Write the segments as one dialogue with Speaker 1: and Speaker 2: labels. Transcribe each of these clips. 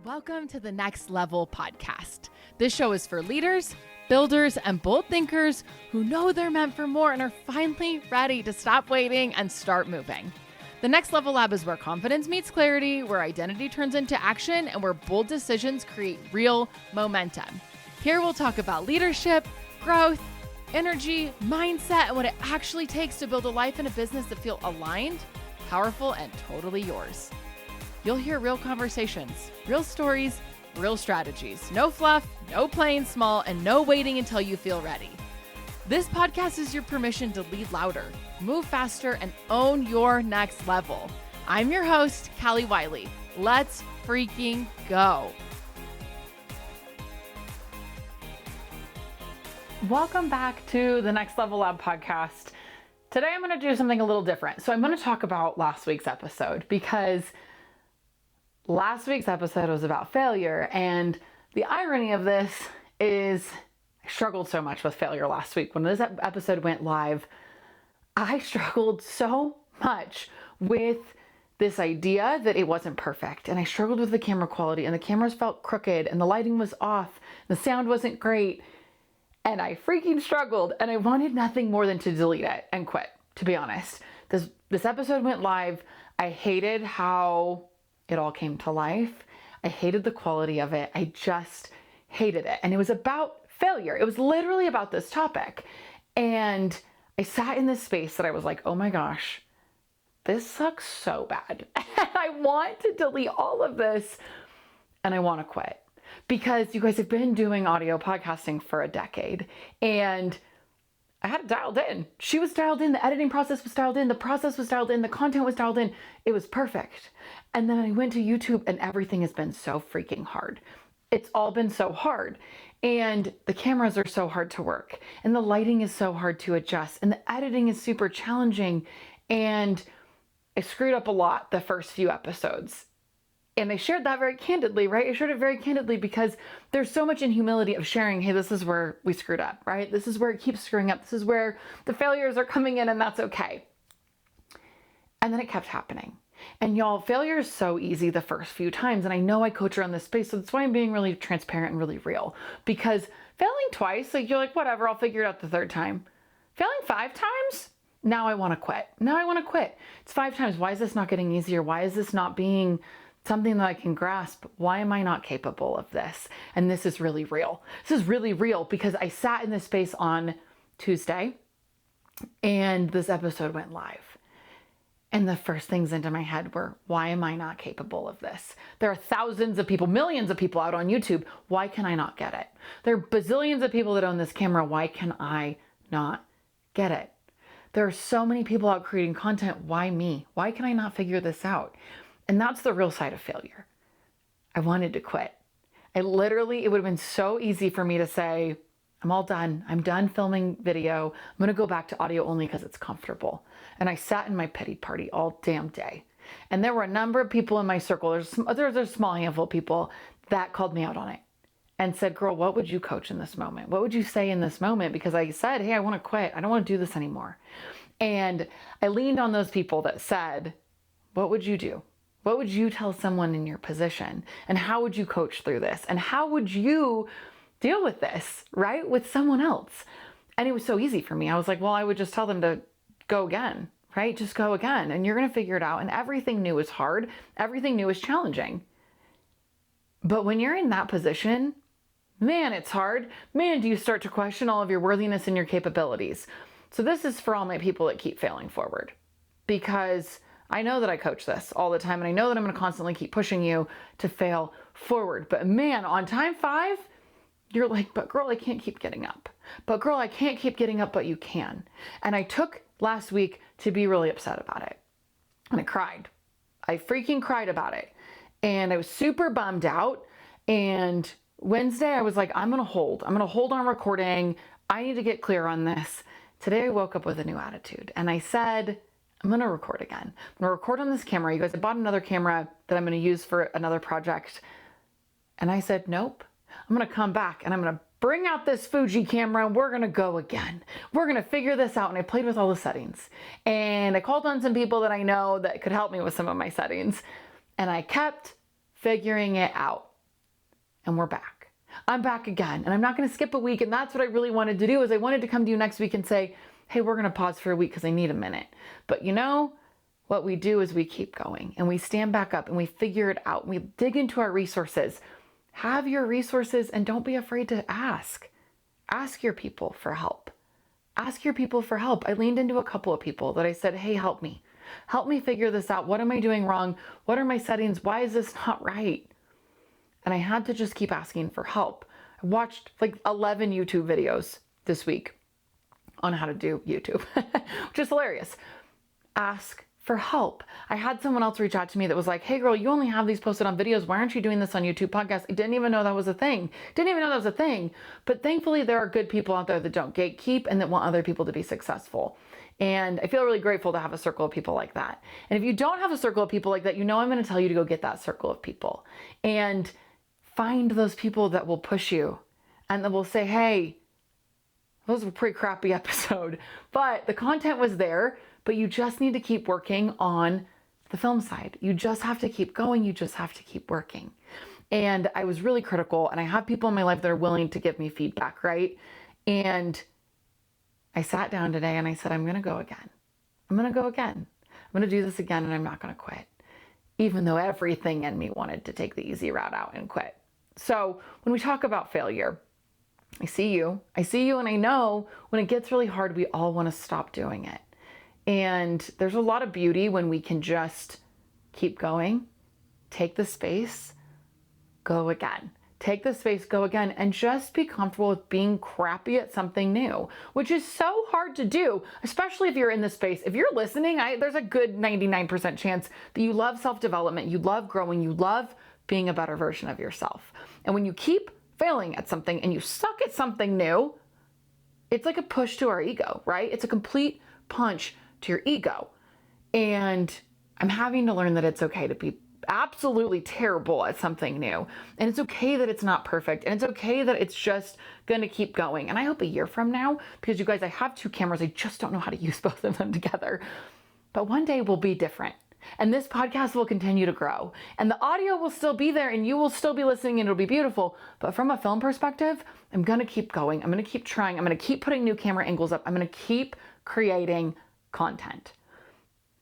Speaker 1: Welcome to the Next Level podcast. This show is for leaders, builders, and bold thinkers who know they're meant for more and are finally ready to stop waiting and start moving. The Next Level Lab is where confidence meets clarity, where identity turns into action, and where bold decisions create real momentum. Here we'll talk about leadership, growth, energy, mindset, and what it actually takes to build a life and a business that feel aligned, powerful, and totally yours. You'll hear real conversations, real stories, real strategies. No fluff, no playing small, and no waiting until you feel ready. This podcast is your permission to lead louder, move faster, and own your next level. I'm your host, Callie Wiley. Let's freaking go. Welcome back to the Next Level Lab podcast. Today I'm going to do something a little different. So I'm going to talk about last week's episode because last week's episode was about failure, and the irony of this is I struggled so much with failure last week. When this episode went live, I struggled so much with this idea that it wasn't perfect, and I struggled with the camera quality, and the cameras felt crooked, and the lighting was off, the sound wasn't great, and I freaking struggled, and I wanted nothing more than to delete it and quit, to be honest. This episode went live. I hated how it all came to life. I hated the quality of it. I just hated it. And it was about failure. It was literally about this topic. And I sat in this space that I was like, oh my gosh, this sucks so bad. And I want to delete all of this and I want to quit. Because you guys have been doing audio podcasting for a decade and I had it dialed in. She was dialed in. The editing process was dialed in. The process was dialed in. The content was dialed in. It was perfect. And then I went to YouTube and everything has been so freaking hard. It's all been so hard. And the cameras are so hard to work. And the lighting is so hard to adjust. And the editing is super challenging. And I screwed up a lot the first few episodes. And I shared that very candidly, right? I shared it very candidly because there's so much in humility of sharing, hey, this is where we screwed up, right? This is where it keeps screwing up. This is where the failures are coming in and that's okay. And then it kept happening. And y'all, failure is so easy the first few times. And I know I coach around this space, so that's why I'm being really transparent and really real. Because failing twice, like you're like, whatever, I'll figure it out the third time. Failing 5 times, now I want to quit. Now I want to quit. It's 5 times. Why is this not getting easier? Why is this not being something that I can grasp? Why am I not capable of this? And this is really real. This is really real because I sat in this space on Tuesday and this episode went live. And the first things into my head were, why am I not capable of this? There are thousands of people, millions of people out on YouTube. Why can I not get it? There are bazillions of people that own this camera. Why can I not get it? There are so many people out creating content. Why me? Why can I not figure this out? And that's the real side of failure. I wanted to quit. It would have been so easy for me to say, I'm all done. I'm done filming video. I'm going to go back to audio only because it's comfortable. And I sat in my pity party all damn day. And there were a number of people in my circle. There's a small handful of people that called me out on it and said, girl, what would you coach in this moment? What would you say in this moment? Because I said, hey, I want to quit. I don't want to do this anymore. And I leaned on those people that said, what would you do? What would you tell someone in your position? And how would you coach through this? And how would you deal with this, right? With someone else. And it was so easy for me. I was like, well, I would just tell them to go again, right? Just go again. And you're going to figure it out. And everything new is hard. Everything new is challenging. But when you're in that position, man, it's hard. Man, do you start to question all of your worthiness and your capabilities. So this is for all my people that keep failing forward, because I know that I coach this all the time. And I know that I'm going to constantly keep pushing you to fail forward. But man, on time 5, you're like, but girl, I can't keep getting up. But girl, I can't keep getting up, but you can. And I took last week to be really upset about it. And I cried. I freaking cried about it. And I was super bummed out. And Wednesday, I was like, I'm going to hold on recording. I need to get clear on this. Today, I woke up with a new attitude. And I said, I'm going to record again. I'm going to record on this camera. You guys, I bought another camera that I'm going to use for another project. And I said, nope. I'm going to come back and I'm going to bring out this Fuji camera and we're going to go again. We're going to figure this out. And I played with all the settings and I called on some people that I know that could help me with some of my settings. And I kept figuring it out. and we're back. I'm back again, and I'm not going to skip a week. And that's what I really wanted to do, is I wanted to come to you next week and say, hey, we're going to pause for a week because I need a minute. But you know, what we do is we keep going and we stand back up and we figure it out. We dig into our resources. Have your resources and don't be afraid to ask. Ask your people for help. Ask your people for help. I leaned into a couple of people that I said, hey, help me. Help me figure this out. What am I doing wrong? What are my settings? Why is this not right? And I had to just keep asking for help. I watched like 11 YouTube videos this week on how to do YouTube, which is hilarious. Ask for help. I had someone else reach out to me that was like, hey girl, you only have these posted on videos. Why aren't you doing this on YouTube podcast? I didn't even know that was a thing. But thankfully there are good people out there that don't gatekeep and that want other people to be successful. And I feel really grateful to have a circle of people like that. And if you don't have a circle of people like that, you know, I'm going to tell you to go get that circle of people and find those people that will push you and that will say, hey, that was a pretty crappy episode, but the content was there. But you just need to keep working on the film side. You just have to keep going. You just have to keep working. And I was really critical, and I have people in my life that are willing to give me feedback, right? And I sat down today and I said, I'm going to go again. I'm going to do this again, and I'm not going to quit. Even though everything in me wanted to take the easy route out and quit. So when we talk about failure, I see you, and I know when it gets really hard, we all want to stop doing it. And there's a lot of beauty when we can just keep going, take the space, go again. Take the space, go again, and just be comfortable with being crappy at something new, which is so hard to do, especially if you're in the space. If you're listening, there's a good 99% chance that you love self-development, you love growing, you love being a better version of yourself. And when you keep failing at something and you suck at something new, it's like a push to our ego, right? It's a complete punch to your ego. And I'm having to learn that it's okay to be absolutely terrible at something new. And it's okay that it's not perfect. And it's okay that it's just going to keep going. And I hope a year from now, because you guys, I have 2 cameras. I just don't know how to use both of them together. But one day will be different. And this podcast will continue to grow. And the audio will still be there and you will still be listening and it'll be beautiful. But from a film perspective, I'm going to keep going. I'm going to keep trying. I'm going to keep putting new camera angles up. I'm going to keep creating content.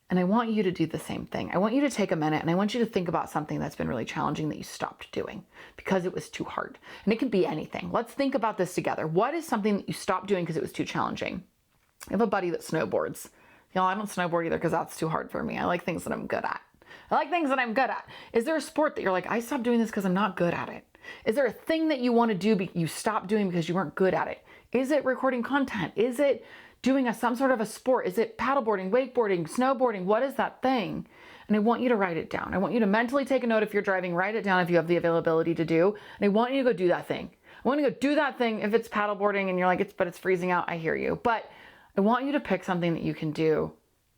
Speaker 1: And I want you to do the same thing. I want you to take a minute and I want you to think about something that's been really challenging that you stopped doing because it was too hard. And it can be anything. Let's think about this together. What is something that you stopped doing because it was too challenging? I have a buddy that snowboards. You know, I don't snowboard either because that's too hard for me. I like things that I'm good at. Is there a sport that you're like, I stopped doing this because I'm not good at it? Is there a thing that you want to do but you stopped doing because you weren't good at it? Is it recording content? Is it doing some sort of a sport? Is it paddleboarding, wakeboarding, snowboarding? What is that thing? And I want you to write it down. I want you to mentally take a note if you're driving, write it down if you have the availability to do. And I want you to go do that thing. I want you to go do that thing. If it's paddleboarding and you're like, it's freezing out, I hear you. But I want you to pick something that you can do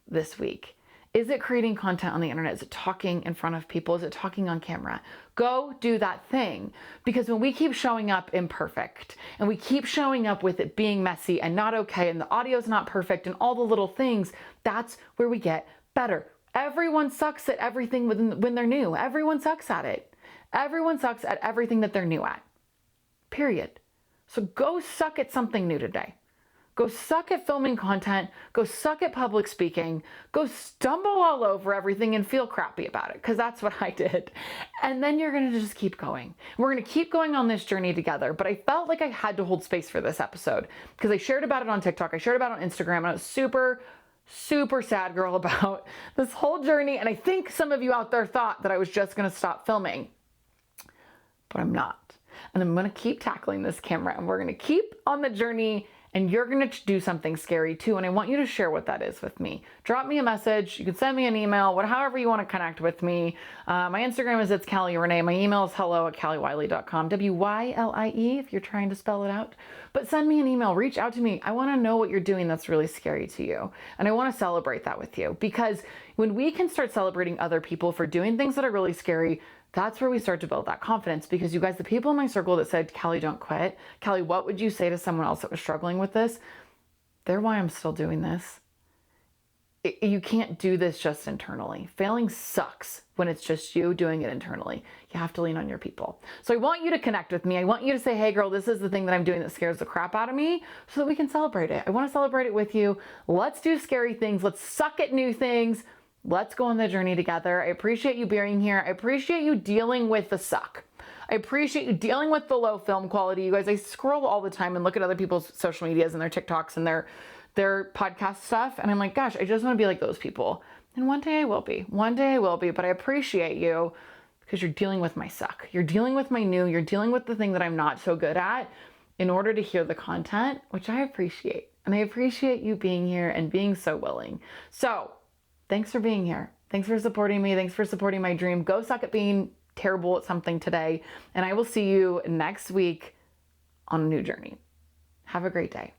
Speaker 1: this week. Is it creating content on the internet? Is it talking in front of people? Is it talking on camera? Go do that thing. Because when we keep showing up imperfect and we keep showing up with it being messy and not okay and the audio's not perfect and all the little things, that's where we get better. Everyone sucks at everything when they're new. Everyone sucks at it. Everyone sucks at everything that they're new at. Period. So go suck at something new today. Go suck at filming content, go suck at public speaking, go stumble all over everything and feel crappy about it, because that's what I did. And then you're going to just keep going. We're going to keep going on this journey together, but I felt like I had to hold space for this episode because I shared about it on TikTok, I shared about it on Instagram, and I was super sad girl about this whole journey. And I think some of you out there thought that I was just going to stop filming, but I'm not. And I'm going to keep tackling this camera and we're going to keep on the journey. And you're going to do something scary too. And I want you to share what that is with me. Drop me a message. You can send me an email, however you want to connect with me. My Instagram is it's Callie Renee. My email is hello@calliewiley.com. WYLIE if you're trying to spell it out. But send me an email. Reach out to me. I want to know what you're doing that's really scary to you. And I want to celebrate that with you. Because when we can start celebrating other people for doing things that are really scary, that's where we start to build that confidence. Because you guys, the people in my circle that said, Callie, don't quit. Callie, what would you say to someone else that was struggling with this? They're why I'm still doing this. you can't do this just internally. Failing sucks when it's just you doing it internally. You have to lean on your people. So I want you to connect with me. I want you to say, hey girl, this is the thing that I'm doing that scares the crap out of me, so that we can celebrate it. I want to celebrate it with you. Let's do scary things. Let's suck at new things. Let's go on the journey together. I appreciate you being here. I appreciate you dealing with the suck. I appreciate you dealing with the low film quality. You guys, I scroll all the time and look at other people's social medias and their TikToks and their podcast stuff. And I'm like, gosh, I just want to be like those people. And one day I will be. One day I will be. But I appreciate you because you're dealing with my suck. You're dealing with my new. You're dealing with the thing that I'm not so good at in order to hear the content, which I appreciate. And I appreciate you being here and being so willing. So thanks for being here. Thanks for supporting me. Thanks for supporting my dream. Go suck at being terrible at something today. And I will see you next week on a new journey. Have a great day.